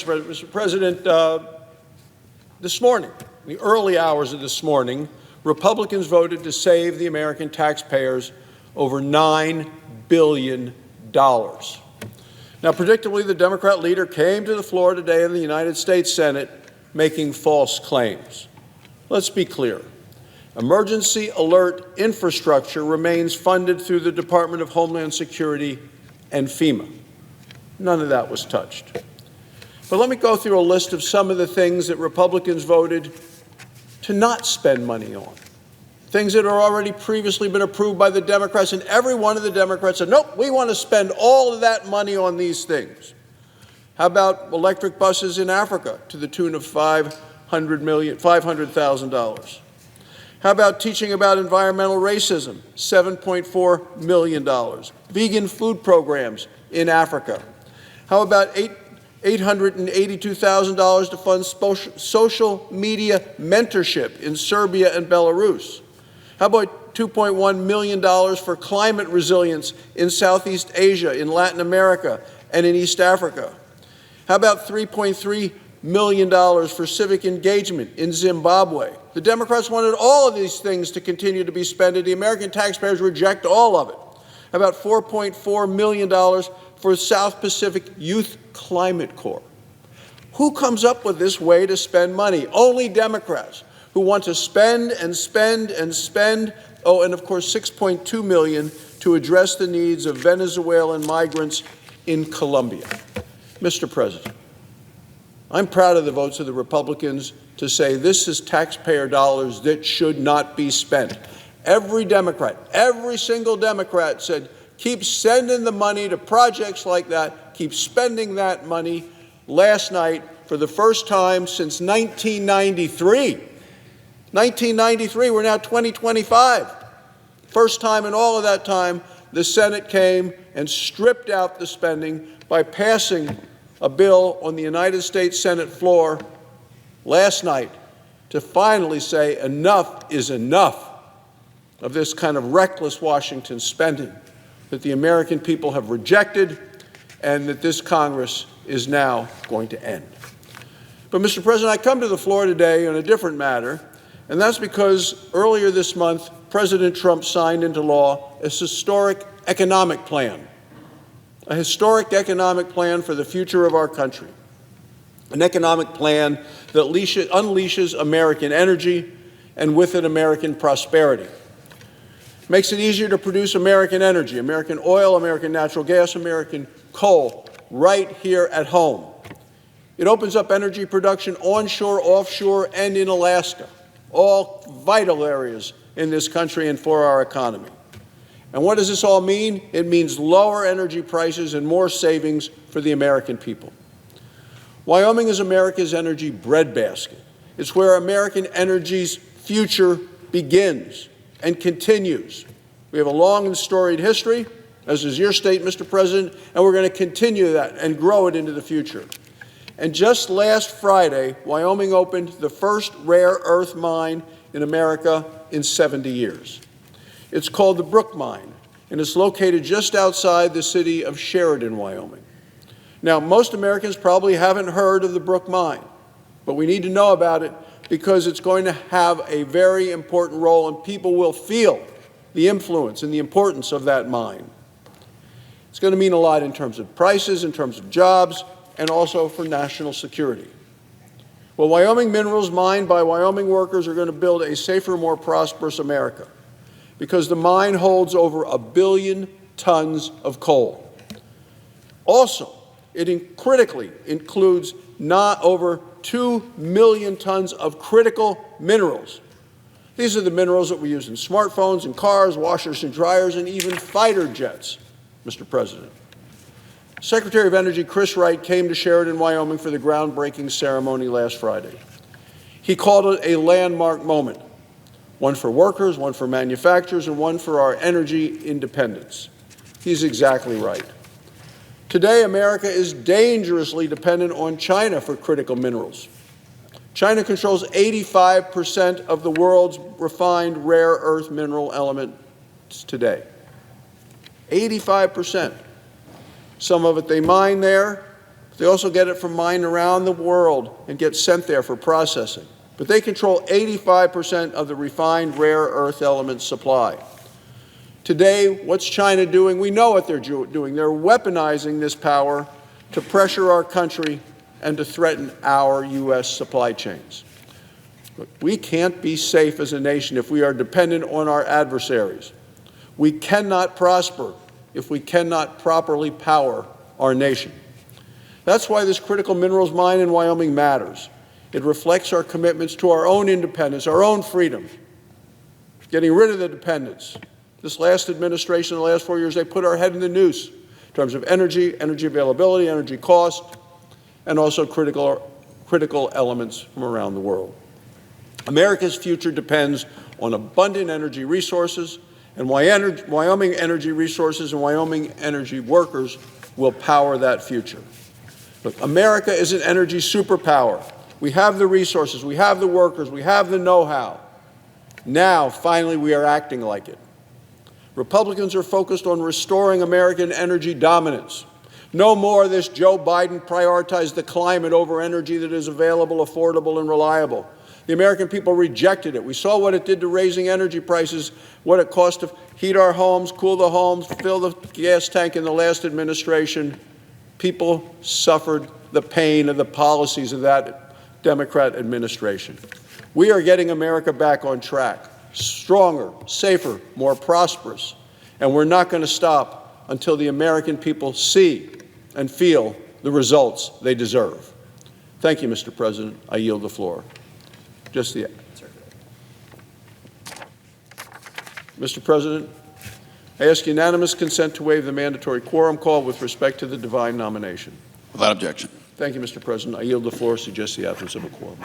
Mr. President, this morning, in the early hours of this morning, Republicans voted to save the American taxpayers over $9 billion. Now, predictably, the Democrat leader came to the floor today in the United States Senate making false claims. Let's be clear. Emergency alert infrastructure remains funded through the Department of Homeland Security and FEMA. None of that was touched. But let me go through a list of some of the things that Republicans voted to not spend money on, things that are already previously been approved by the Democrats, and every one of the Democrats said, nope, we want to spend all of that money on these things. How about electric buses in Africa to the tune of $500,000? How about teaching about environmental racism, $7.4 million? Vegan food programs in Africa. How about $882,000 to fund social media mentorship in Serbia and Belarus? How about $2.1 million for climate resilience in Southeast Asia, in Latin America, and in East Africa? How about $3.3 million for civic engagement in Zimbabwe? The Democrats wanted all of these things to continue to be spent. The American taxpayers reject all of it. How about $4.4 million for South Pacific Youth Climate Corps? Who comes up with this way to spend money? Only Democrats, who want to spend and spend and spend. Oh, and of course, $6.2 million to address the needs of Venezuelan migrants in Colombia. Mr. President, I'm proud of the votes of the Republicans to say this is taxpayer dollars that should not be spent. Every Democrat, every single Democrat said, keep sending the money to projects like that, keep spending that money. Last night, for the first time since 1993, we're now 2025. First time in all of that time, the Senate came and stripped out the spending by passing a bill on the United States Senate floor last night to finally say enough is enough of this kind of reckless Washington spending that the American people have rejected and that this Congress is now going to end. But, Mr. President, I come to the floor today on a different matter, and that's because earlier this month, President Trump signed into law a historic economic plan for the future of our country, an economic plan that unleashes American energy and with it American prosperity. Makes it easier to produce American energy, American oil, American natural gas, American coal, right here at home. It opens up energy production onshore, offshore, and in Alaska, all vital areas in this country and for our economy. And what does this all mean? It means lower energy prices and more savings for the American people. Wyoming is America's energy breadbasket. It's where American energy's future begins and continues. We have a long and storied history, as is your state, Mr. President, and we're going to continue that and grow it into the future. And just last Friday, Wyoming opened the first rare earth mine in America in 70 years. It's called the Brook Mine, and it's located just outside the city of Sheridan, Wyoming. Now, most Americans probably haven't heard of the Brook Mine, but we need to know about it because it's going to have a very important role, and people will feel the influence and the importance of that mine. It's going to mean a lot in terms of prices, in terms of jobs, and also for national security. Well, Wyoming minerals mined by Wyoming workers are going to build a safer, more prosperous America because the mine holds over 1 billion tons of coal. Also, it critically includes not over 2 million tons of critical minerals. These are the minerals that we use in smartphones and cars, washers and dryers, and even fighter jets, Mr. President. Secretary of Energy Chris Wright came to Sheridan, Wyoming for the groundbreaking ceremony last Friday. He called it a landmark moment, one for workers, one for manufacturers, and one for our energy independence. He's exactly right. Today, America is dangerously dependent on China for critical minerals. China controls 85% of the world's refined rare earth mineral elements today. 85%. Some of it they mine there, They also get it from mines around the world and get sent there for processing. But they control 85% of the refined rare earth element supply. Today, what's China doing? We know what they're doing. They're weaponizing this power to pressure our country and to threaten our U.S. supply chains. Look, we can't be safe as a nation if we are dependent on our adversaries. We cannot prosper if we cannot properly power our nation. That's why this critical minerals mine in Wyoming matters. It reflects our commitments to our own independence, our own freedom, getting rid of the dependence. This last administration, in the last 4 years, they put our head in the noose in terms of energy, energy availability, energy cost, and also critical elements from around the world. America's future depends on abundant energy resources, and Wyoming energy resources and Wyoming energy workers will power that future. Look, America is an energy superpower. We have the resources, we have the workers, we have the know-how. Now, finally, we are acting like it. Republicans are focused on restoring American energy dominance. No more of this Joe Biden prioritized the climate over energy that is available, affordable, and reliable. The American people rejected it. We saw what it did to raising energy prices, what it cost to heat our homes, cool the homes, fill the gas tank in the last administration. People suffered the pain of the policies of that Democrat administration. We are getting America back on track, stronger, safer, more prosperous, and we're not going to stop until the American people see and feel the results they deserve. Thank you, Mr. President. I yield the floor. Mr. President, I ask unanimous consent to waive the mandatory quorum call with respect to the divine nomination. Without objection. Thank you, Mr. President. I yield the floor. Suggest the absence of a quorum.